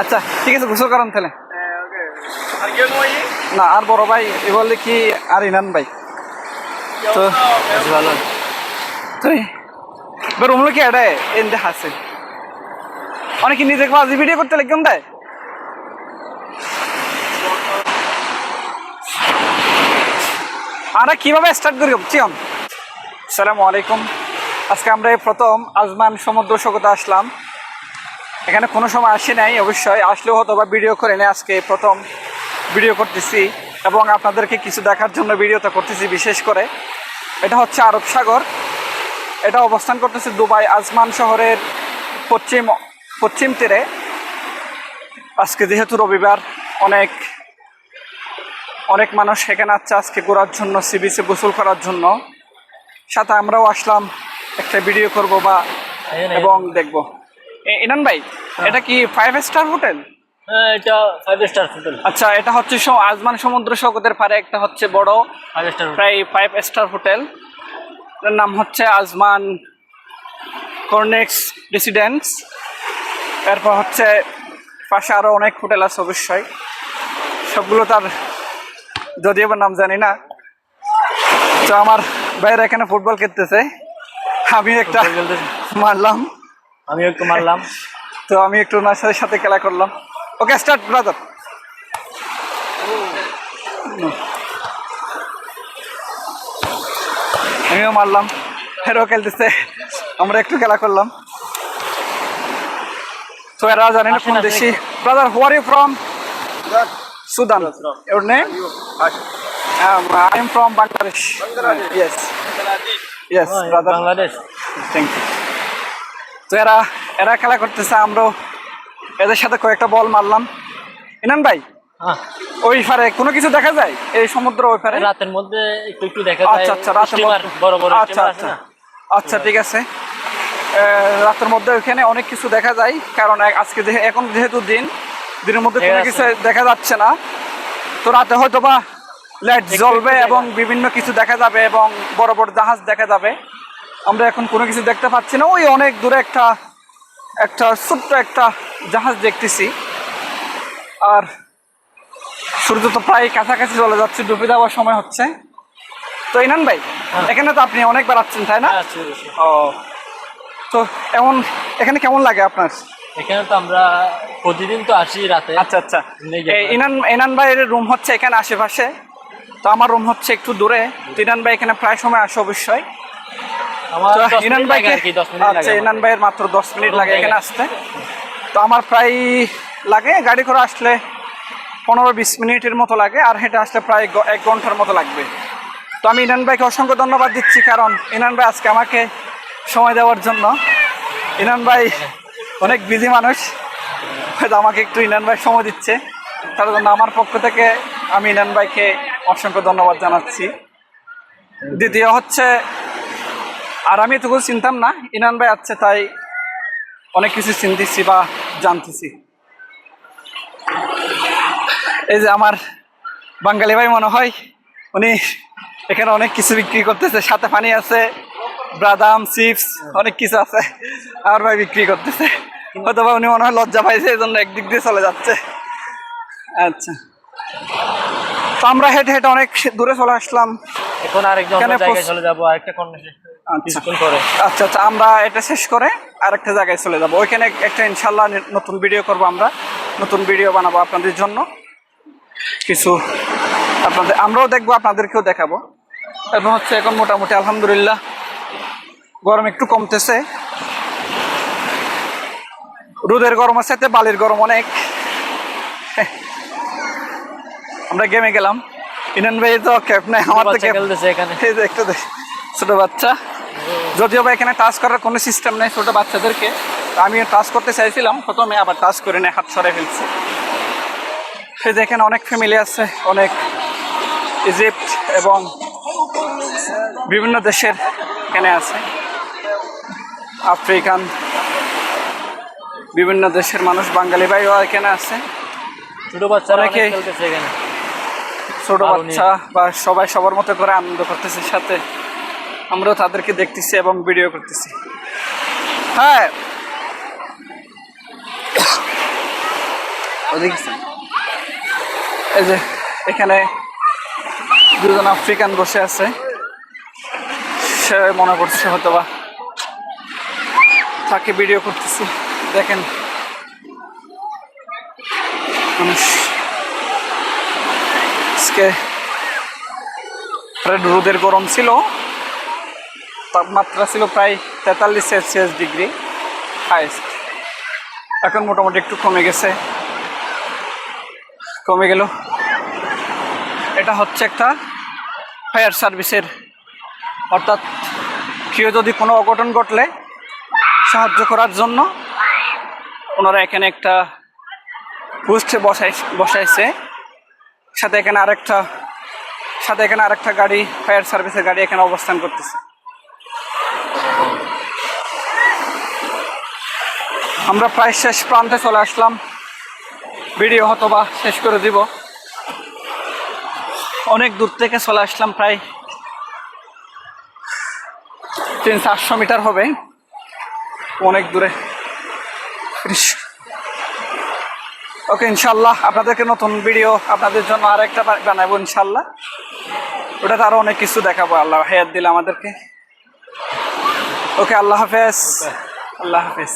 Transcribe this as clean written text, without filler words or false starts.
আচ্ছা ঠিক আছে, গোসল করান তাহলে। না আর বড় ভাই এ বললে কি আর ইনান ভাই তো ভালো তো রুমলো কি এটা এনতে হাসে অনেকে নিজেকে বাজি ভিডিও করতে লাগবেন তাই। আমরা কিভাবে স্টার্ট করি চিয়ন। আসসালামু আলাইকুম। আজকে আমরা এই প্রথম আজমান সমুদ্র সৈকতে আসলাম। এখানে কোনো সময় আসি নাই, অবশ্যই আসলেও হয়তো বা ভিডিও করে নেই। আজকে প্রথম ভিডিও করতেছি এবং আপনাদেরকে কিছু দেখার জন্য ভিডিওটা করতেছি। বিশেষ করে এটা হচ্ছে আরব সাগর, এটা অবস্থান করতেছে দুবাই আজমান শহরের পশ্চিম তীরে। আজকে যেহেতু রবিবার, অনেক মানুষ এখানে আসছে আজকে ঘোরার জন্য, সি বিচে গোসল করার জন্য। সাথে আমরাও আসলাম একটা ভিডিও করব বা এবং দেখব। ইনান ভাই এটা কি 5 স্টার হোটেল? হ্যাঁ এটা 5 স্টার হোটেল। আচ্ছা এটা হচ্ছে আজমান সমুদ্র সৈকতের পারে একটা হচ্ছে বড় 5 স্টার প্রায় 5 স্টার হোটেল। এর নাম হচ্ছে আজমান কর্নেক্স রেসিডেন্স। এরপর হচ্ছে পাশে আরও অনেক হোটেল আছে, অবশ্যই সবগুলো তার যদিও বা নাম জানি না। তো আমার বাইরে এখানে ফুটবল খেলতেছে, আমি একটা মারলাম, আমি একটু মারলাম। তো আমি একটু ওনার সাথে খেলা করলাম। Okay start brother. আমিও মারলাম, এরাও খেলতেছে, আমরা একটু খেলা করলাম। তো এরা জানি না কোন দেশি। Brother who are you from? Sudan. Your name? I am from Bangladesh. Yes. Yes, brother. Bangladesh. Thank you. তো এরা খেলা করতেছে, আমরাও এদের সাথে কয়েকটা বল মারলাম। ইনান ভাই ওই পারে কোনো কিছু দেখা যায়? এই সমুদ্র ওই পারে রাতের মধ্যে একটু দেখা যায়। আচ্ছা আচ্ছা, রাতের মধ্যে বড় বড় আচ্ছা আচ্ছা আচ্ছা ঠিক আছে। রাতের মধ্যে ওইখানে অনেক কিছু দেখা যায়, কারণ আজকে এখন যেহেতু দিনের মধ্যে কোনো কিছু দেখা যাচ্ছে না। তো রাতে হয়তো বা লাইট জ্বলবে এবং বিভিন্ন কিছু দেখা যাবে এবং বড় বড় জাহাজ দেখা যাবে। আমরা এখন কোনো কিছু দেখতে পাচ্ছি না। ওই অনেক দূরে একটা ছোট্ট একটা জাহাজ দেখতেছি। আর সূর্য তো প্রায় কাছাকাছি চলে যাচ্ছে, ডুবে যাওয়ার সময় হচ্ছে। তো ইনান ভাই এখানে তো আপনি অনেকবার আসছেন তাই না? ও তো এখানে কেমন লাগে আপনার? এখানে তো আমরা প্রতিদিন তো আসি রাতে। আচ্ছা আচ্ছা, ইনান ভাইয়ের রুম হচ্ছে এখানে আশেপাশে, তো আমার রুম হচ্ছে একটু দূরে। ইনান ভাই এখানে প্রায় সময় আসে অবশ্যই। ইনান ভাইয়ের মাত্র 10 মিনিট লাগে এখানে আসতে। তো আমার প্রায় লাগে গাড়ি করে আসলে 15-20 মিনিটের মতো লাগে, আর হেঁটে আসলে প্রায় 1 ঘন্টার মতো লাগবে। তো আমি ইনান ভাইকে অসংখ্য ধন্যবাদ দিচ্ছি, কারণ ইনান ভাই আজকে আমাকে সময় দেওয়ার জন্য। ইনান ভাই অনেক বিজি মানুষ, হয়তো আমাকে একটু ইনান ভাই সময় দিচ্ছে, তার জন্য আমার পক্ষ থেকে আমি ইনান ভাইকে অসংখ্য ধন্যবাদ জানাচ্ছি। দ্বিতীয় হচ্ছে, আর আমি এটুকু চিনতাম না ইনান ভাই আছে, তাই অনেক কিছু চিনতেছি বা জানতেছি। এই যে আমার বাঙালি ভাই মনে হয়, উনি এখানে অনেক কিছু বিক্রি করতেছে, সাথে পানি আছে, বাদাম, চিপস, অনেক কিছু আছে আমার ভাই বিক্রি করতেছে। হয়তো বা উনি মনে হয় লজ্জা পাইছে, এই জন্য একদিক দিয়ে চলে যাচ্ছে। আচ্ছা, তো আমরা হেঁটে হেঁটে অনেক দূরে চলে আসলাম। এখন আরেকটা জায়গায় চলে যাব, আরেকটা আচ্ছা আচ্ছা, আমরা এটা শেষ করে আরেকটা জায়গায় চলে যাব। ওইখানে একটা ইনশাল্লাহ নতুন ভিডিও করব, আমরা নতুন ভিডিও বানাবো আপনাদের জন্য কিছু, আমরাও দেখবো, আপনাদেরকেও দেখাবো। এবং হচ্ছে এখন মোটামুটি আলহামদুলিল্লাহ গরম একটু কমতেছে। রোদের গরম আছে, বালির গরম অনেক। আমরা গেমে গেলাম। ইনান ভাই তো ক্যাপ নাই, আমার তো এখানে একটু ছোট বাচ্চা, যদিও বা এখানে টাচ করার কোনো সিস্টেম নেই ছোট বাচ্চাদেরকে। আমি টাচ করতে চাইছিলাম প্রথমে, আবার টাচ করে নিয়ে হাত সরাই ফেলছি। সেই যে এখানে অনেক ফ্যামিলি আছে, অনেক ইজিপ্ট এবং বিভিন্ন দেশের এখানে আছে, আফ্রিকান বিভিন্ন দেশের মানুষ, বাঙালি ভাইও এখানে আছে। ছোট বাচ্চা অনেকে ছোট বাচ্চা বা সবাই সবার মতো করে আনন্দ করতেছে, সাথে আমরাও তাদেরকে দেখতেছি এবং ভিডিও করতেছি। হ্যাঁ এই যে এখানে দুজন আফ্রিকান বসে আছে, সে মনে করছে হয়তোবা তাকে ভিডিও করতেছি। দেখেন মানুষ আজকে রোদের গরম ছিল, তাপমাত্রা ছিল প্রায় 43 সেলসিয়াস ডিগ্রি হাইস্ট। এখন মোটামুটি একটু কমে গেছে, কমে গেল। এটা হচ্ছে একটা ফায়ার সার্ভিসের, অর্থাৎ কেউ যদি কোনো অঘটন ঘটলে সাহায্য করার জন্য ওনারা এখানে একটা পোস্টে বসাইছে। সাথে এখানে আরেকটা গাড়ি, ফায়ার সার্ভিসের গাড়ি এখানে অবস্থান করতেছে। আমরা প্রায় শেষ প্রান্তে চলে আসলাম, ভিডিও হয়তোবা শেষ করে দিব। অনেক দূর থেকে চলে আসলাম, প্রায় 300-400 মিটার হবে, অনেক দূরে। ওকে, ইনশাল্লাহ আপনাদেরকে নতুন ভিডিও আপনাদের জন্য আরেকটা বানাবো ইনশাল্লাহ। ওটাতে আরো অনেক কিছু দেখাবো, আল্লাহ হায়াত দিলে আমাদেরকে। ওকে, আল্লাহ হাফেজ। আল্লাহ হাফেজ।